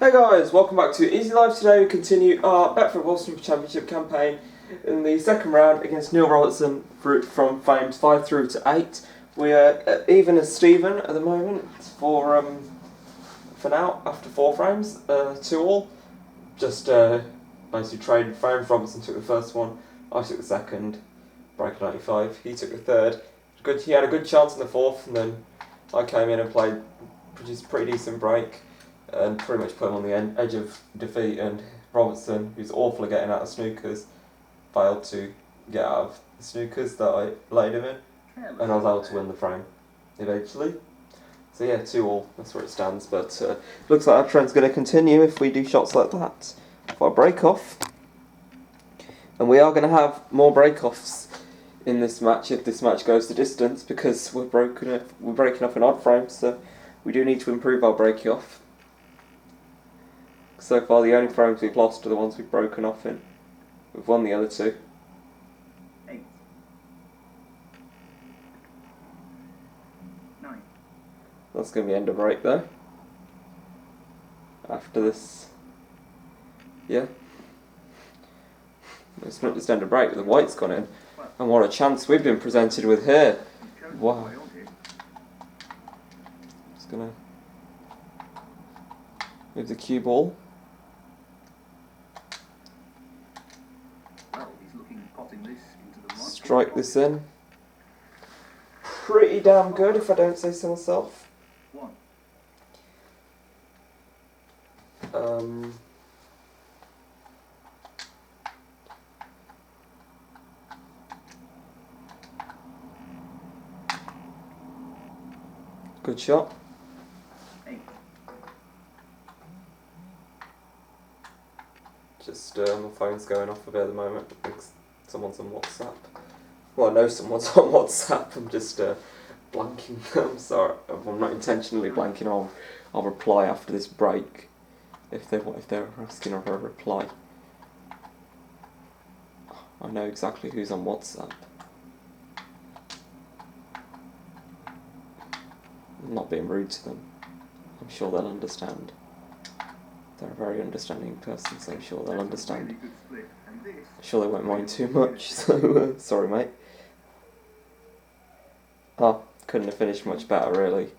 Hey guys, welcome back to Easy Life. Today we continue our Betfred World Snooker Championship campaign in the second round against Neil Robertson from frames 5 through to 8. We are even as Stephen at the moment for now after 4 frames, 2 all. Just basically traded frames. Robertson took the first one, I took the second, break 95. He took the third. He had a good chance in the fourth, and then I came in and produced a pretty decent break and pretty much put him on the edge of defeat, and Robertson, who's awful at getting out of snookers, failed to get out of the snookers that I laid him in, and I was able to win the frame eventually. So yeah, 2 all, that's where it stands, but looks like our trend's going to continue if we do shots like that for a break off. And we are going to have more break-offs in this match if this match goes the distance, because we're breaking off in odd frames, so we do need to improve our breaking off. So far the only frames we've lost are the ones we've broken off in. We've won the other 2. 8. 9. That's going to be end of break though. After this. Yeah. It's not just end of break, the white's gone in. And what a chance we've been presented with here. Wow. Just going to move the cue ball. Strike this in. Pretty damn good, if I don't say so myself. Good shot. 8. Just my phone's going off a bit at the moment. I think someone's on WhatsApp. Well, I know someone's on WhatsApp. I'm just blanking. I'm sorry. I'm not intentionally blanking. I'll reply after this break if they're asking for a reply. I know exactly who's on WhatsApp. I'm not being rude to them. I'm sure they'll understand. They're a very understanding person, so I'm sure they'll understand. I'm sure they won't mind too much, so sorry mate. Oh, couldn't have finished much better really.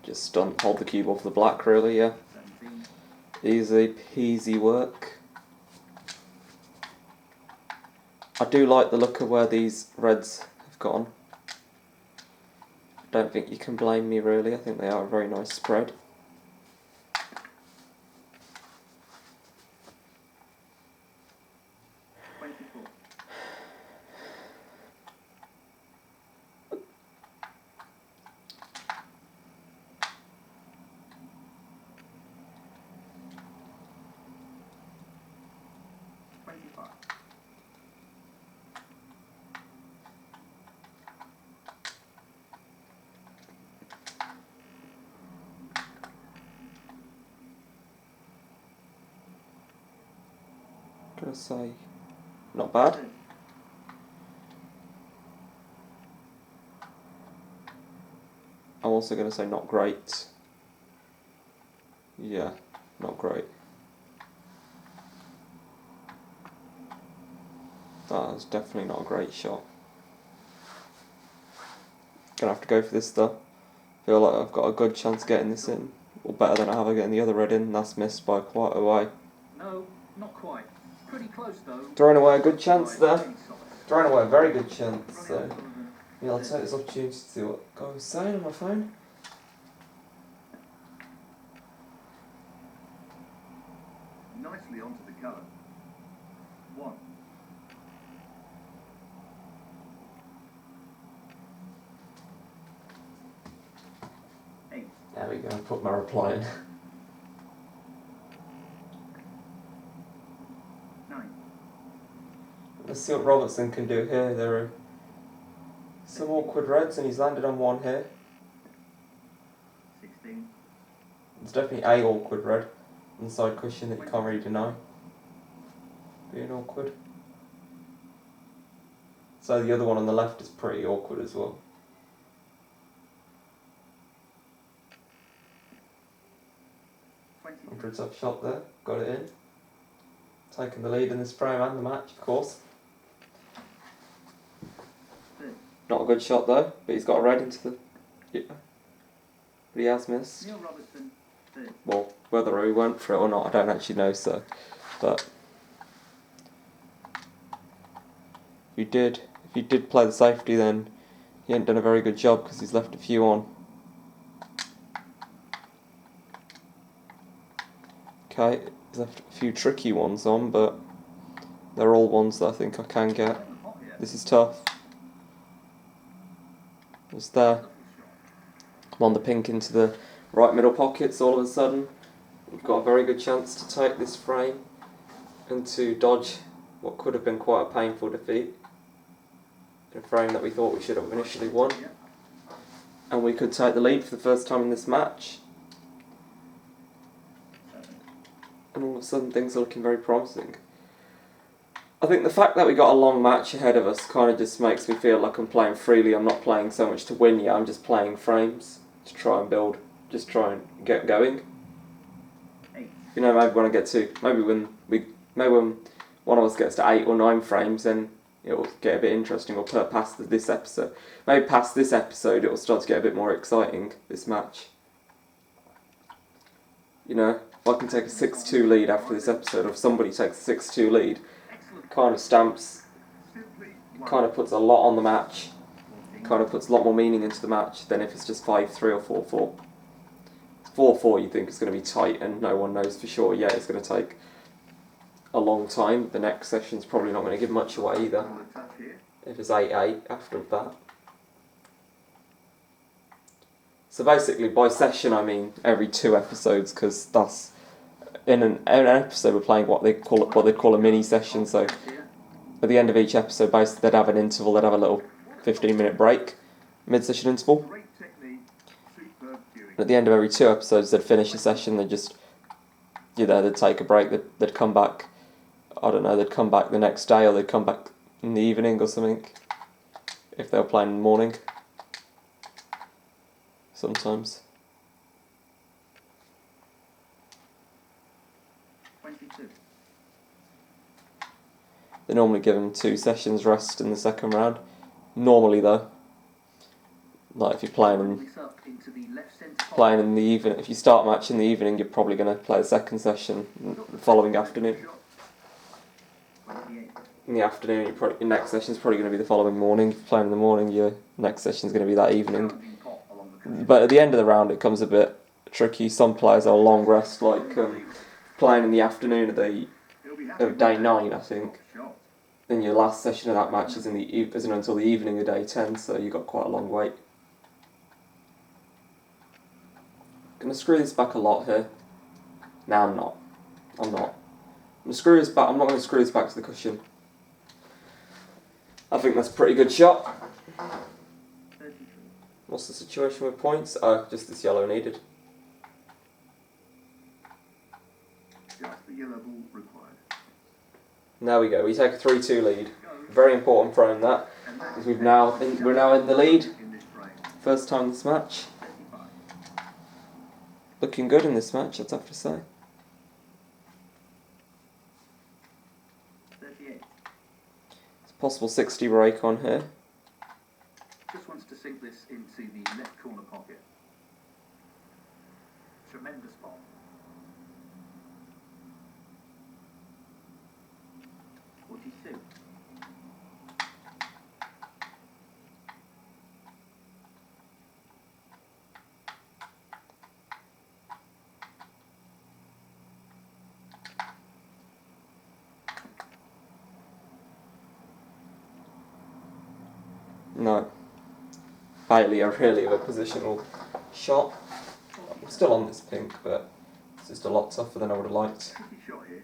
Just hold the cue ball for the black really, yeah. Easy peasy work. I do like the look of where these reds have gone. Don't think you can blame me really, I think they are a very nice spread. Gonna say not bad. I'm also gonna say not great. Yeah, not great. That is definitely not a great shot. Gonna have to go for this though. Feel like I've got a good chance of getting this in, or better than I have of getting the other red in. That's missed by quite a way. No, not quite. Pretty close though. Throwing away a good chance there. Throwing away a very good chance. So yeah, I'll take this opportunity to see what I was saying on my phone. Nicely onto the colour. 1. There we go, put my reply in. 9. Let's see what Robertson can do here. There are some awkward reds and he's landed on one here. 16. It's definitely a awkward red on the side cushion that you can't really deny being awkward. So the other one on the left is pretty awkward as well. 20. For a tough shot there, got it in. Taking the lead in this frame and the match, of course. Not a good shot though, but he's got a red into the... Yeah. But he has missed. Neil Robertson. 30. Well, whether he went for it or not, I don't actually know, so... But... If he did play the safety, then he ain't done a very good job because he's left a few on. Okay, he's left a few tricky ones on, but they're all ones that I think I can get. This is tough. It's there. I'm on the pink into the right middle pockets all of a sudden. We've got a very good chance to take this frame and to dodge what could have been quite a painful defeat. In a frame that we thought we should have initially won. And we could take the lead for the first time in this match. And all of a sudden things are looking very promising. I think the fact that we got a long match ahead of us kind of just makes me feel like I'm playing freely. I'm not playing so much to win yet, I'm just playing frames to try and build, just try and get going. You know, maybe when I get to, maybe when one of us gets to 8 or 9 frames, then it'll get a bit interesting, or past this episode. Maybe past this episode it'll start to get a bit more exciting, this match. You know, if I can take a 6-2 lead after this episode, or if somebody takes a 6-2 lead, kind of stamps, kind of puts a lot on the match, kind of puts a lot more meaning into the match than if it's just 5-3 or 4-4. 4-4 you think is going to be tight and no one knows for sure. Yeah, it's going to take a long time. The next session's probably not going to give much away either. If it's 8-8 after that. So basically by session I mean every 2 episodes, because that's in an episode we're playing what they call a mini session. So at the end of each episode basically they'd have an interval, they'd have a little 15-minute break, mid-session interval. And at the end of every 2 episodes they'd finish a session, they'd just, you know, they'd take a break, they'd come back, I don't know, they'd come back the next day, or they'd come back in the evening or something, if they were playing in the morning. Sometimes. 22. They normally give them 2 sessions rest in the second round. Normally though, like if you're playing in the evening, if you start a match in the evening, you're probably going to play the second session the following afternoon. In the afternoon, your next session is probably going to be the following morning. If you're playing in the morning, your next session is going to be that evening. But at the end of the round, it comes a bit tricky. Some players are long rest, like playing in the afternoon of day 9, I think. Then your last session of that match isn't until the evening of day 10, so you've got quite a long wait. Gonna screw this back a lot here. No, I'm not. I'm gonna screw this back. I'm not gonna screw this back to the cushion. I think that's a pretty good shot. What's the situation with points? Oh, just this yellow needed. Just the yellow ball required. There we go. We take a 3-2 lead. Very important frame that, because we're now in the lead. First time this match. Looking good in this match, I'd have to say. 38. It's a possible 60 break on here. Just wants to sink this into the left corner pocket. Tremendous ball. 42. No. Failure really of a positional shot. I'm still on this pink, but it's just a lot tougher than I would have liked. Tricky shot here.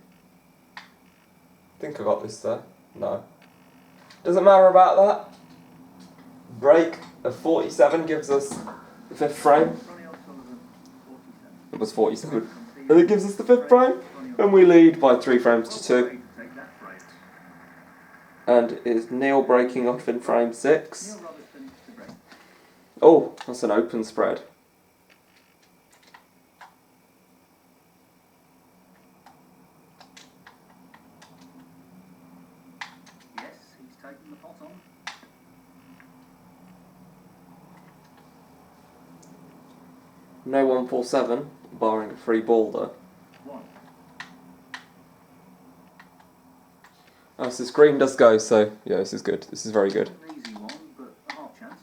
I think I got this there. No. Doesn't matter about that. Break of 47 gives us the 5th frame. Ronnie O'Sullivan, 47. It was 47. And it gives us the 5th frame. And we lead by 3 frames to 2. And is Neil breaking off in frame 6? Neil Robertson to break. Oh, that's an open spread. Yes, he's taken the pot on. No 147, barring a free ball though. 1. Oh, so this green does go, so yeah, this is good. This is very good. An easy one, but a half chance.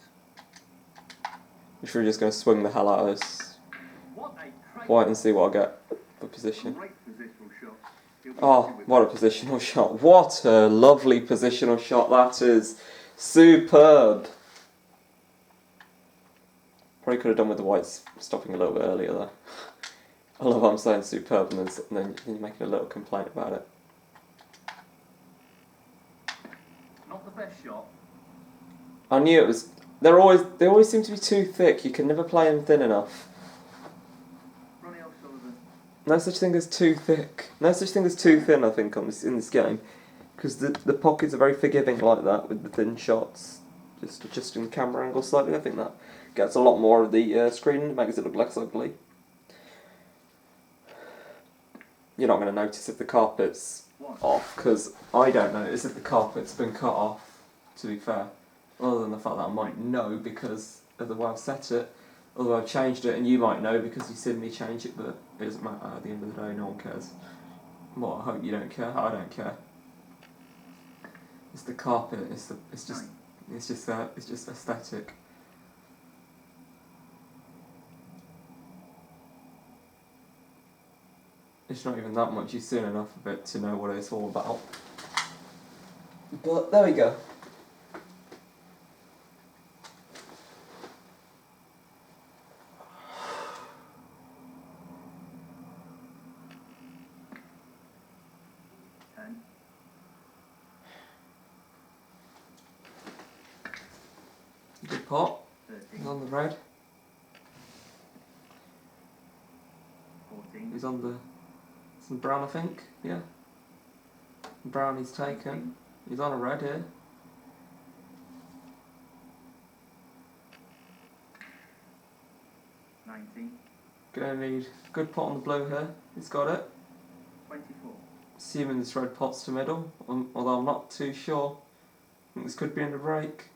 I'm sure we're just going to swing the hell out of this What a great white and see what I get for position. Great positional shot. He'll be Oh, happy with what a positional shot. What a lovely positional shot that is. Superb. Probably could have done with the whites stopping a little bit earlier though. I love how I'm saying superb and then you're making a little complaint about it. Not the best shot. I knew it was... They always seem to be too thick. You can never play them thin enough. Ronnie O'Sullivan. No such thing as too thick. No such thing as too thin, I think, in this game. Because the pockets are very forgiving like that with the thin shots. Just adjusting the camera angle slightly, I think that gets a lot more of the screen and makes it look less ugly. You're not going to notice if the carpet's off, because I don't notice if the carpet's been cut off, to be fair. Other than the fact that I might know because of the way I've set it, although I've changed it, and you might know because you've seen me change it, but it doesn't matter at the end of the day, no one cares. Well, I hope you don't care, I don't care. It's the carpet, it's just aesthetic. It's not even that much, you've seen enough of it to know what it's all about. But there we go. Good pot. He's on the red. 14. He's on the some brown, I think. Yeah. Brown he's taken. He's on a red here. 19. Gonna need good pot on the blue here. He's got it. 24. Assuming this red pot's to middle, although I'm not too sure. I think this could be under break.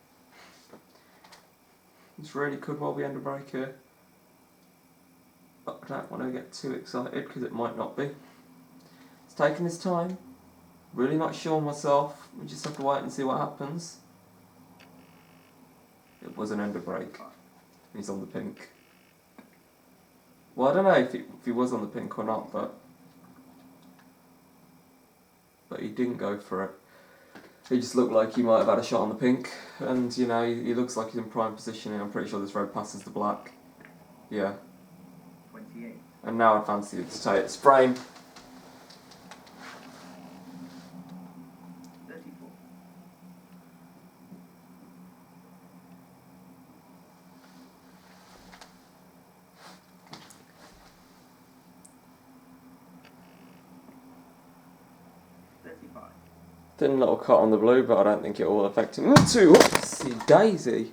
This really could well be under break here. But I don't want to get too excited because it might not be. It's taking his time. Really not sure myself. We just have to wait and see what happens. It was an under break. He's on the pink. Well, I don't know if he was on the pink or not, but he didn't go for it. He just looked like he might have had a shot on the pink, and you know, he looks like he's in prime positioning. I'm pretty sure this red passes the black. Yeah. 28. And now I fancy it to take its frame. 34. Thin little cut on the blue, but I don't think it will affect him too. Oopsie daisy.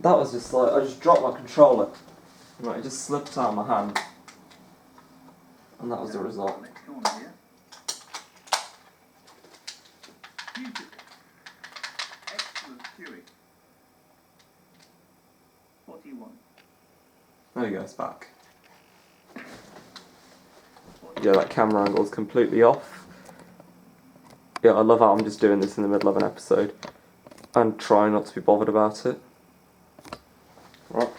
That was just like, I just dropped my controller. Right, it just slipped out of my hand. And that was the result. Next corner here. Beautiful. Excellent cueing. 41. There you go, it's back. Yeah, that camera angle is completely off. Yeah, I love how I'm just doing this in the middle of an episode. And trying not to be bothered about it. Right.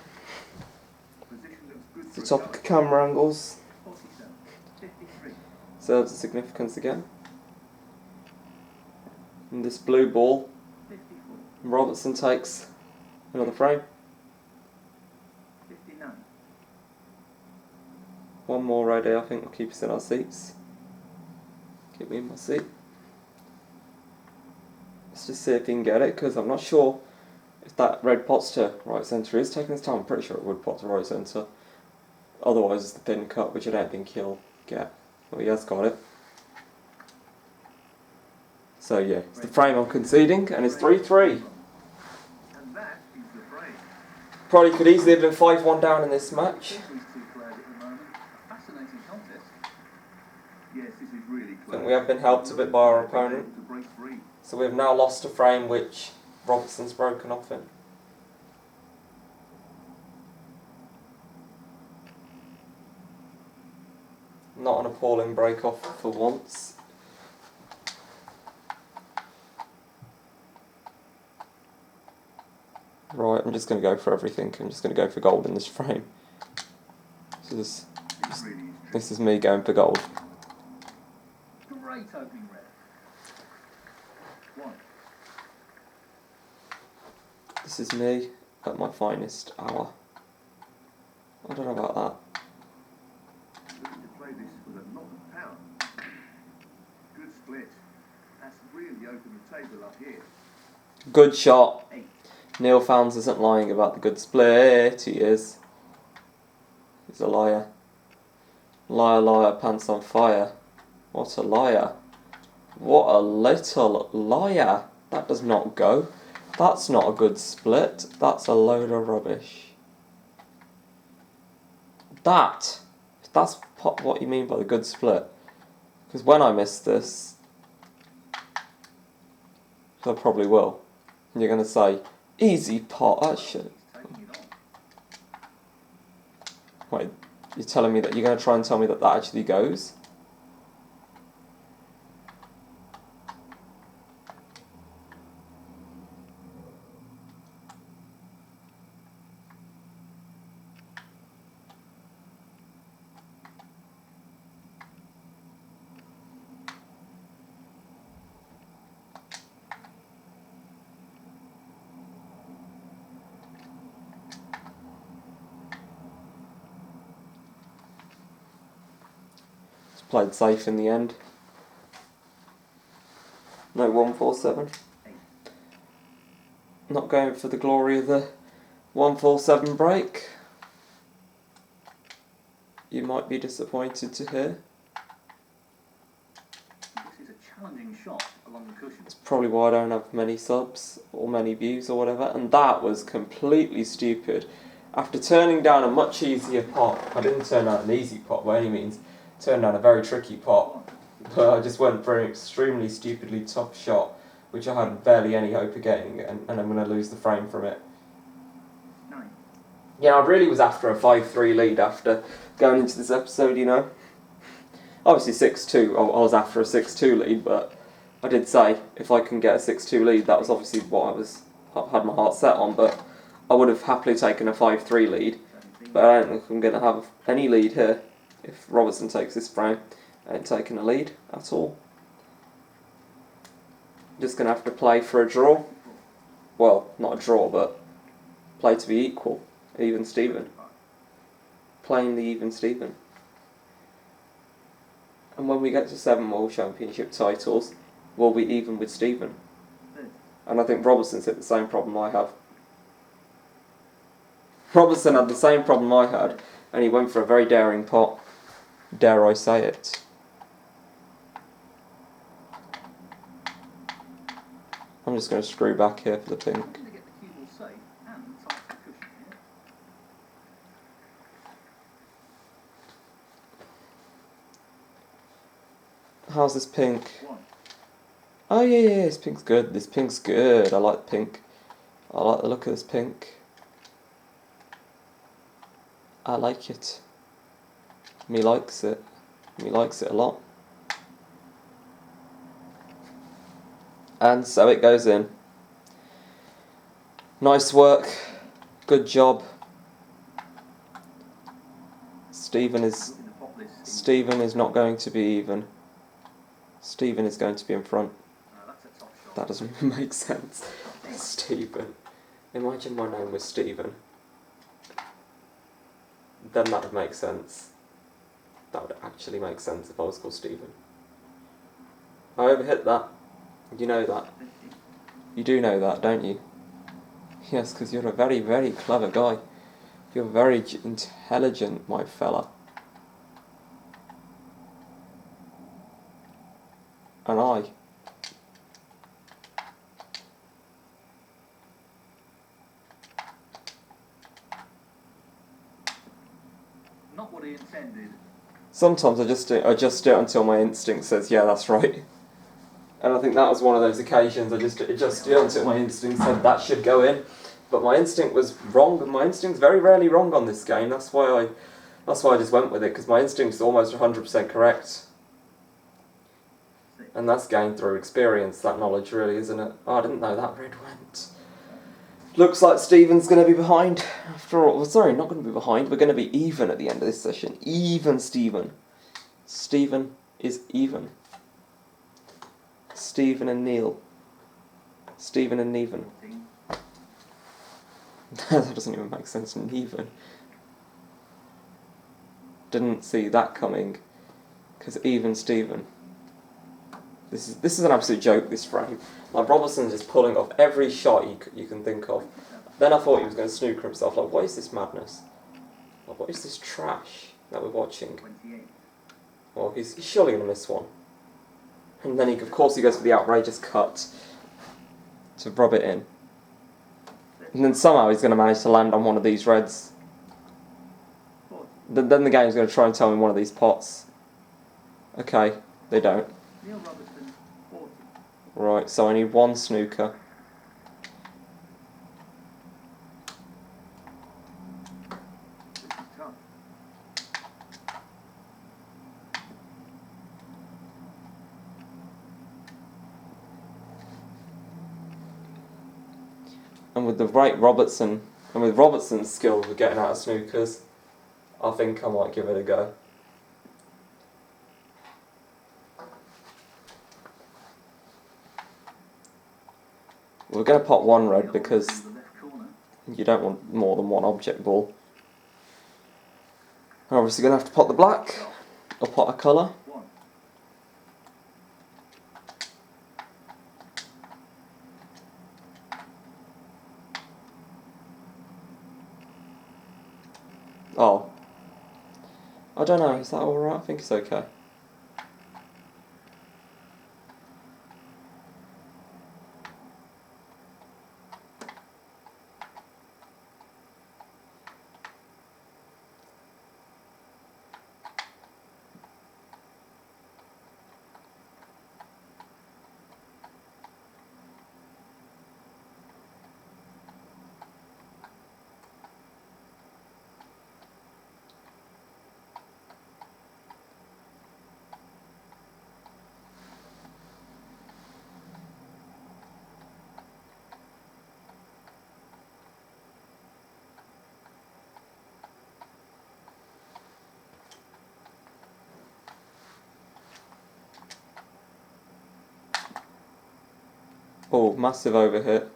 The topic of camera angles. 47. 53. Serves a significance again. And this blue ball, 54. Robertson takes another frame. 59. One more right here, I think will keep us in our seats. Keep me in my seat. Let's just see if he can get it, because I'm not sure if that red pot's to right centre. He's taking his time, I'm pretty sure it would pot to right centre. Otherwise it's the thin cut, which I don't think he'll get. Well, he has got it. So yeah, it's the frame I'm conceding, and it's 3-3. And that is the frame. Probably could easily have been 5-1 down in this match. These two players at the moment. A fascinating contest. Yes, this is really close. I think we have been helped a bit by our opponent. So we have now lost a frame which Robertson's broken off in. Not an appalling break off for once. Right, I'm just going to go for everything. I'm just going to go for gold in this frame. So this is me going for gold. Great opening red. One. This is me at my finest hour. I don't know about that. Looking to play this with a lot of power. Good split. That's really opened the table up here. Good shot. 8. Neil Fownes isn't lying about the good split. He is. He's a liar. Liar, liar, pants on fire. What a liar. What a little liar. That does not go. That's not a good split. That's a load of rubbish. That's what you mean by the good split. Because when I miss this, I probably will. And you're going to say, easy pot, that shit. Wait, you're telling me that you're going to try and tell me that that actually goes? Played safe in the end. No 147. Not going for the glory of the 147 break. You might be disappointed to hear. This is a challenging shot along the cushion. It's probably why I don't have many subs or many views or whatever. And that was completely stupid. After turning down a much easier pot, I didn't turn down an easy pot by any means. Turned down a very tricky pot, but I just went for an extremely stupidly tough shot, which I had barely any hope of getting, and I'm going to lose the frame from it. 9. Yeah, I really was after a 5-3 lead after going into this episode, you know. Obviously 6-2, I was after a 6-2 lead, but I did say if I can get a 6-2 lead, that was obviously what I had my heart set on, but I would have happily taken a 5-3 lead, but I don't think I'm going to have any lead here. If Robertson takes this frame, I ain't taking a lead at all. Just going to have to play for a draw. Well, not a draw, but play to be equal. Even Steven. Playing the even Steven. And when we get to 7 World Championship titles, we'll be even with Steven. And I think Robertson's hit the same problem I have. Robertson had the same problem I had, and he went for a very daring pot. Dare I say it. I'm just going to screw back here for the pink. How's this pink? Oh yeah, this pink's good. This pink's good. I like the pink. I like the look of this pink. I like it. Me likes it. Me likes it a lot. And so it goes in. Nice work. Good job. Steven is not going to be even. Steven is going to be in front. That doesn't even make sense. Steven. Imagine my name was Steven. Then that would make sense. That would actually make sense if I was called Steven. I overhit that. You know that. You do know that, don't you? Yes, because you're a very, very clever guy. You're very intelligent, my fella. And I intended. Sometimes I just do it until my instinct says, yeah, that's right. And I think that was one of those occasions I just did it until my instinct said that should go in. But my instinct was wrong, and my instinct's very rarely wrong on this game. That's why I just went with it, because my instinct's almost 100% correct. And that's gained through experience, that knowledge, really, isn't it? Oh, I didn't know that red went. Looks like Stephen's going to be behind after all. Well, sorry, not going to be behind. We're going to be even at the end of this session. Even Stephen. Stephen is even. Stephen and Neil. Stephen and Neven. That doesn't even make sense. Neven. Didn't see that coming. Because even Stephen. This is an absolute joke, this frame. Like, Robertson's just pulling off every shot you can think of. Then I thought he was going to snooker himself. Like, what is this madness? Like, what is this trash that we're watching? Well, he's surely going to miss one. And then, of course, he goes for the outrageous cut to rub it in. And then somehow he's going to manage to land on one of these reds. Then the game's going to try and tell me one of these pots. Okay, they don't. Neil Robertson, 40. Right, so I need one snooker. This is tough. And with the right Robertson, and with Robertson's skill for getting out of snookers, I think I might give it a go. We're going to pot one red because you don't want more than one object ball. We're obviously going to have to pot the black, or pot a colour. Oh. I don't know, is that alright? I think it's okay. Oh, massive overhit.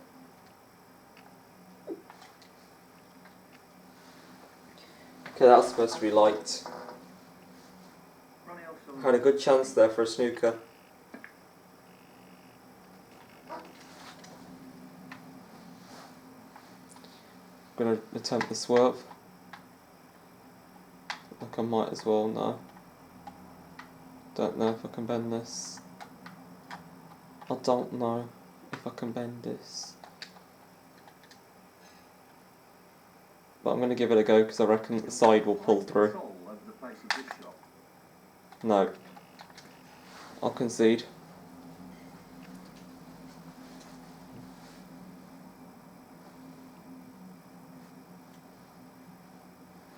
Okay, that was supposed to be light. Ronnie O'Sullivan. Had a good chance there for a snooker. Gonna attempt the swerve. Like I might as well now. Don't know if I can bend this. I don't know if I can bend this. But I'm going to give it a go because I reckon the side will pull through. Control over the pace of this shot. No. I'll concede.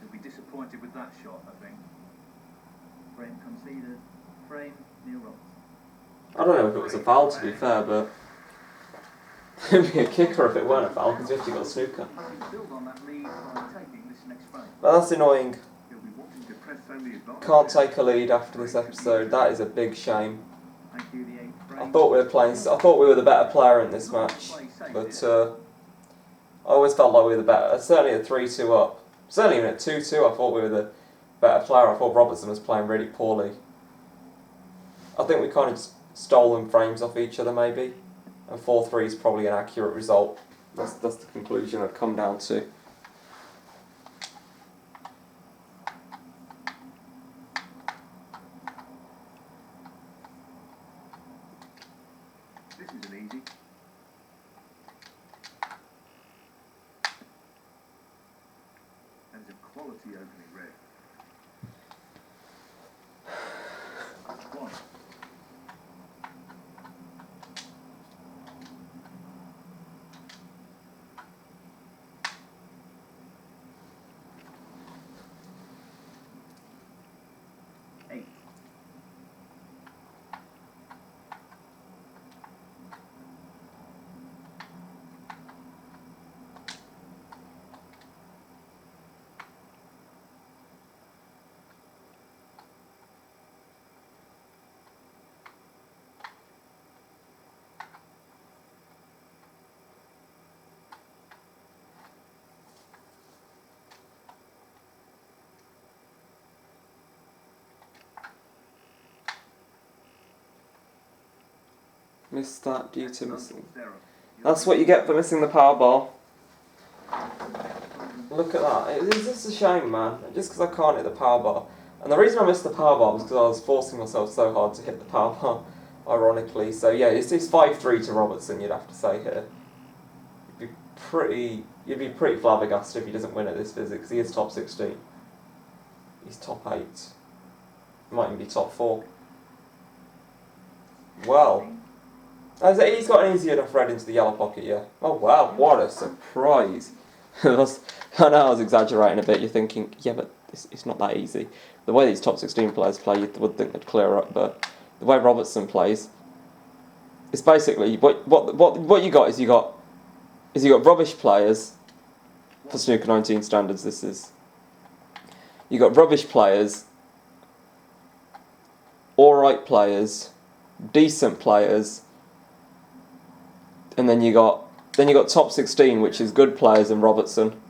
He'll be disappointed with that shot, I think. Frame conceded. Frame, Neil Robertson. I don't know if it was a foul, to be fair, but it'd be a kicker if it weren't a foul because you actually got a snooker. Build on that lead by taking this next frame. But that's annoying. He'll be wanting to press home the advantage. Can't take a lead after this episode. That is a big shame. Thank you, the eighth frame. I thought we were the better player in this match, but I always felt like we were the better. Certainly at 3-2 up. Certainly even at 2-2, I thought we were the better player. I thought Robertson was playing really poorly. I think we kind of just stolen frames off each other, maybe. And 4-3 is probably an accurate result. That's the conclusion I've come down to. This isn't easy. That is a quality opening red. Missed that due to That's missing. error. That's what you get for missing the power ball. Look at that. It's just a shame, man. Just because I can't hit the power bar. And the reason I missed the power bar was because I was forcing myself so hard to hit the power bar, ironically. So yeah, it's 5-3 to Robertson, you'd have to say here. You'd be pretty flabbergasted if he doesn't win at this visit, because he is top 16. He's top 8. Might even be top 4. Well, he's got an easy enough red into the yellow pocket, yeah. Oh wow, what a surprise. I know I was exaggerating a bit, you're thinking, yeah, but it's not that easy. The way these top 16 players play, you would think they'd clear up, but the way Robertson plays, it's basically, what you got is you got rubbish players, for Snooker 19 standards this is. You got rubbish players, alright players, decent players, and then you got top 16, which is good players and Robertson.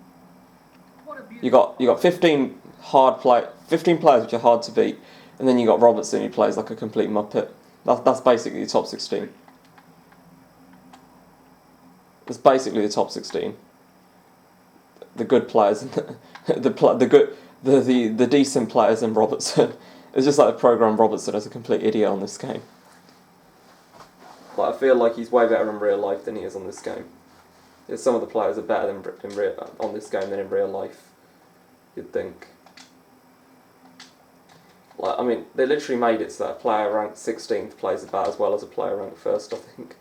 You got 15 players which are hard to beat, and then you got Robertson who plays like a complete muppet. That's basically the top 16. That's basically the top 16. The good players and the decent players and Robertson. It's just like a program Robertson as a complete idiot on this game. Like, I feel like he's way better in real life than he is on this game. Some of the players are better on this game than in real life, you'd think. Like, I mean, they literally made it so that a player ranked 16th plays about as well as a player ranked 1st, I think.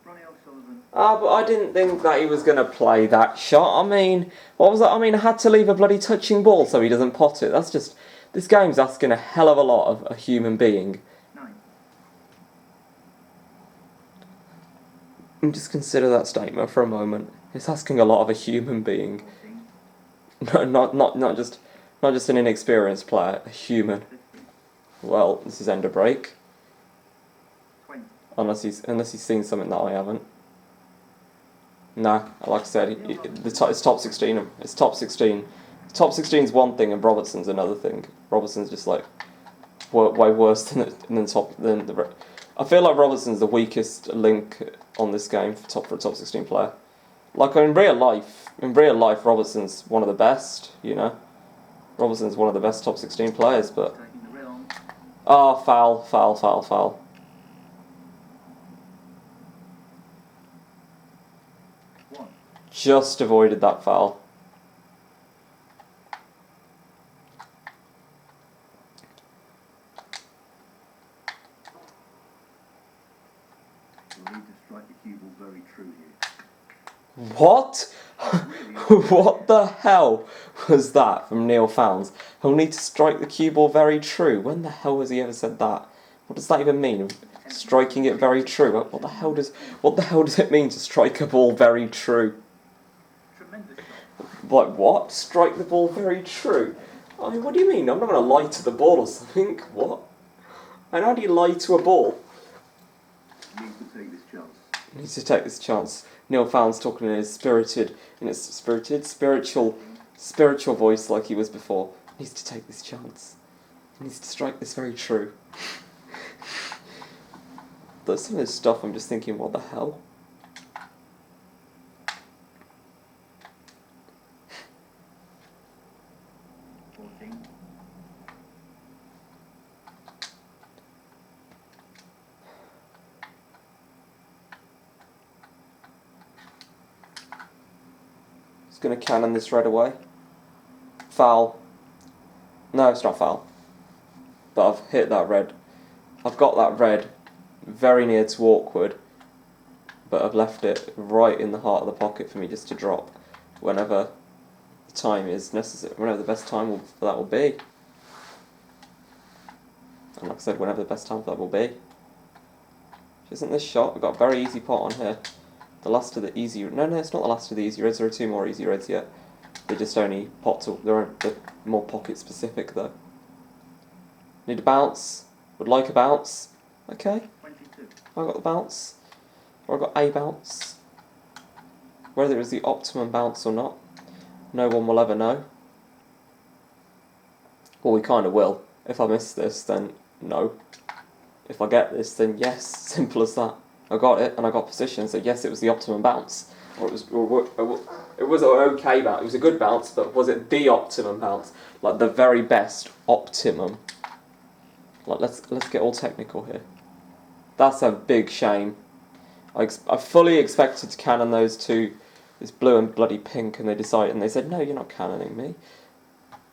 Ronnie O'Sullivan. But I didn't think that he was going to play that shot. I mean, what was that? I mean, I had to leave a bloody touching ball so he doesn't pot it. That's just... This game's asking a hell of a lot of a human being. 9. And just consider that statement for a moment. It's asking a lot of a human being. 14. No, not just an inexperienced player, a human. 15. Well, this is end of break. 20. Unless he's seen something that I haven't. No, like I said, it's top 16. It's top 16. Top 16's one thing and Robertson's another thing. Robertson's just like way worse than the. I feel like Robertson's the weakest link on this game for a top 16 player. Like in real life, Robertson's one of the best. You know, Robertson's one of the best top 16 players. But Taking the red on. foul. 1. Just avoided that foul. We'll need to strike the cue ball very true here. What? What the hell was that from Neil Founds? He'll need to strike the cue ball very true. When the hell has he ever said that? What does that even mean? Striking it very true. What the hell does it mean to strike a ball very true? Tremendous shot. Like what? Strike the ball very true? I mean, what do you mean? I'm not going to lie to the ball or something. What? And how do you lie to a ball? Needs to take this chance. Needs to take this chance. Neil Founds talking in his spiritual voice like he was before. Needs to take this chance. He needs to strike this very true. There's some of this stuff I'm just thinking, what the hell? Just going to cannon this red away. Foul. No, it's not foul. But I've hit that red. I've got that red very near to awkward, but I've left it right in the heart of the pocket for me just to drop whenever the time is necessary, whenever the best time for that will be. And like I said, whenever the best time for that will be. Isn't this shot? We've got a very easy pot on here. The last of the easy... No, it's not the last of the easy reds. There are 2 more easy reds yet. They're just only they're more pocket specific though. Need to bounce. Would like a bounce. Okay, 22. I got the bounce. Or I got a bounce. Whether it was the optimum bounce or not, no one will ever know. Well, we kind of will. If I miss this, then no. If I get this, then yes. Simple as that. I got it, and I got position, so yes, it was the optimum bounce. Or it was an okay bounce. It was a good bounce, but was it the optimum bounce? Like the very best optimum? Like let's get all technical here. That's a big shame. I fully expected to cannon those two, this blue and bloody pink, and they decided, and they said, no, you're not cannoning me.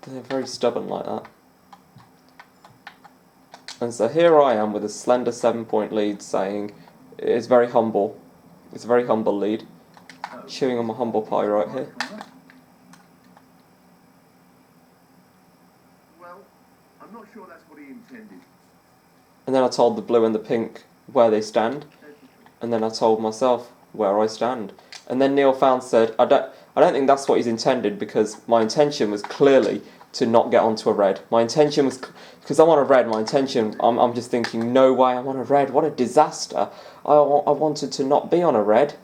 They're very stubborn like that. And so here I am with a slender 7-point lead, saying it's very humble. It's a very humble lead. Chewing on my humble pie right here. Well, I'm not sure that's what he intended. And then I told the blue and the pink where they stand. And then I told myself where I stand. And then Neil Found said, I don't think that's what he's intended, because my intention was clearly to not get onto a red. My intention was, because I'm on a red, my intention, I'm just thinking, no way, I'm on a red, what a disaster. I wanted to not be on a red,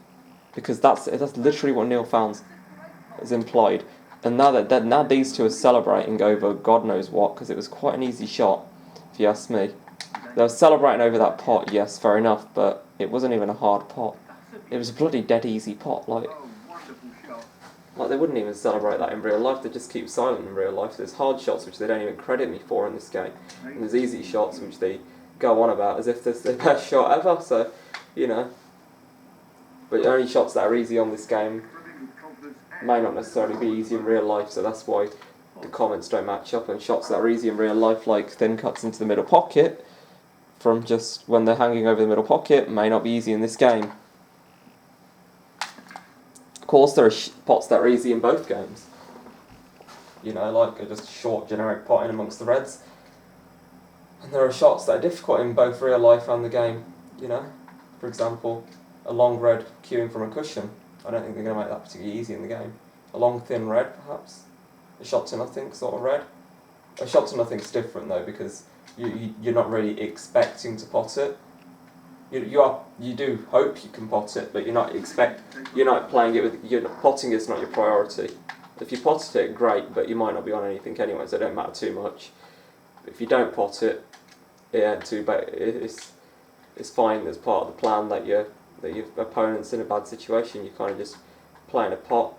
because that's literally what Neil Found has implied. And now these two are celebrating over God knows what, because it was quite an easy shot, if you ask me. They were celebrating over that pot, yes, fair enough, but it wasn't even a hard pot. It was a bloody dead easy pot, like they wouldn't even celebrate that in real life. They just keep silent in real life. There's hard shots which they don't even credit me for in this game, and there's easy shots which they go on about as if it's their best shot ever. So, you know. But the only shots that are easy on this game may not necessarily be easy in real life, so that's why the comments don't match up. And shots that are easy in real life, like thin cuts into the middle pocket, from just when they're hanging over the middle pocket, may not be easy in this game. Of course, there are pots that are easy in both games. You know, like just a short generic pot in amongst the reds. And there are shots that are difficult in both real life and the game. You know, for example, a long red queuing from a cushion. I don't think they're going to make that particularly easy in the game. A long thin red, perhaps. A shot to nothing sort of red. A shot to nothing's different though, because you're not really expecting to pot it. You do hope you can pot it, but you're not playing it with, potting is not your priority. If you potted it, great, but you might not be on anything anyway, so it don't matter too much. If you don't pot it, it's fine as part of the plan that your opponent's in a bad situation. You kind of just play in a pot,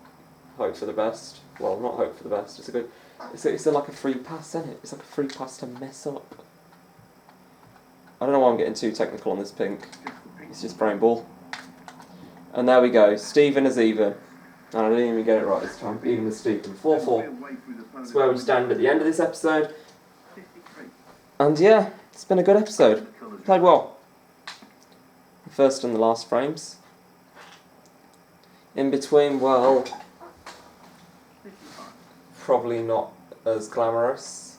hope for the best. Well, not hope for the best. It's like a free pass, isn't it? It's like a free pass to mess up. I don't know why I'm getting too technical on this pink. It's just brain ball. And there we go. Stephen is even. And I didn't even get it right this time. Even with Stephen. 4-4. That's where we stand at the end of this episode. And yeah, it's been a good episode. Played well. The first and the last frames. In between, well, probably not as glamorous.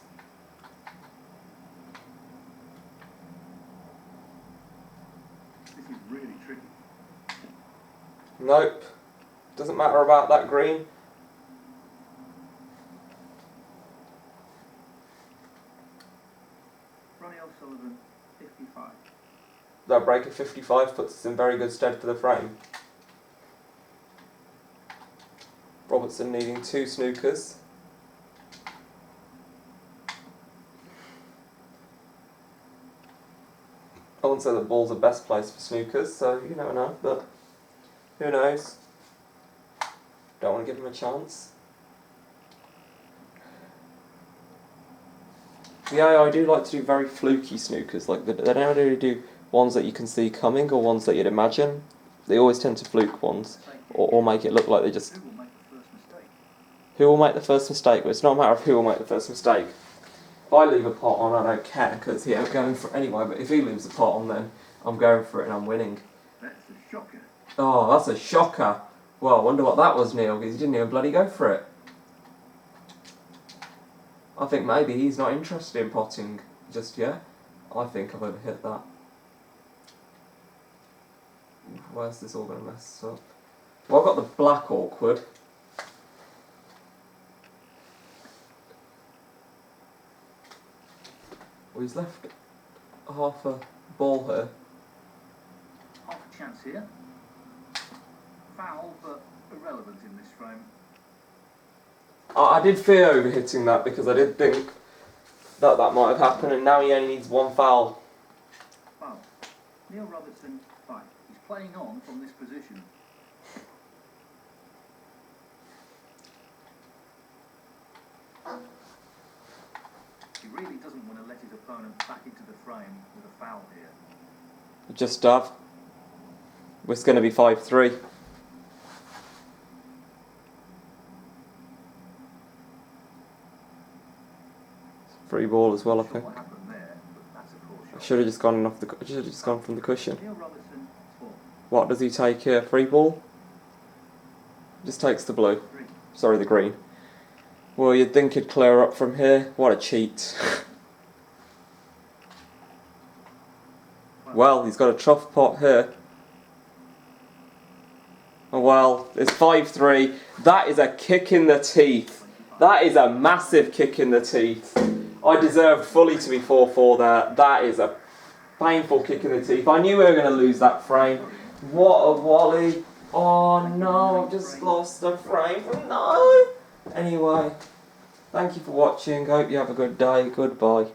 Nope. Doesn't matter about that green. Ronnie O'Sullivan, 55. That break of 55 puts us in very good stead for the frame. Robertson needing 2 snookers. I wouldn't say that ball's the best place for snookers, so you never know, but who knows? Don't want to give him a chance. Yeah, I do like to do very fluky snookers. Like they don't really do ones that you can see coming or ones that you'd imagine. They always tend to fluke ones, or make it look like they just. Who will make the first mistake? Well, it's not a matter of who will make the first mistake. If I leave a pot on, I don't care, because I'm going for it anyway. But if he leaves a pot on, then I'm going for it and I'm winning. That's a shocker. Oh, that's a shocker. Well, I wonder what that was, Neil, because he didn't even bloody go for it. I think maybe he's not interested in potting just yet. I think I've overhit that. Where's this all going to mess up? Well, I've got the black awkward. Well, he's left half a ball here. Half a chance here. Foul, but irrelevant in this frame. I did fear overhitting that because I did think that might have happened, and now he only needs one foul. Foul. Neil Robertson, 5. He's playing on from this position. He really doesn't want to let his opponent back into the frame with a foul here. Just have. It's going to be 5-3. Free ball as well, I think. What happened there, but that's a poor I shot. should have just gone off the. Should have just gone from the cushion. Neil Robertson, 4. What does he take here? Free ball. Just takes the blue. 3. Sorry, the green. Well, you'd think he'd clear up from here. What a cheat. Well, he's got a tough pot here. Oh well, it's 5-3. That is a kick in the teeth. That is a massive kick in the teeth. I deserved fully to be 4-4 there. That is a painful kick in the teeth. I knew we were going to lose that frame. What a volley. Oh no, I've just lost the frame. No! Anyway, thank you for watching. Hope you have a good day. Goodbye.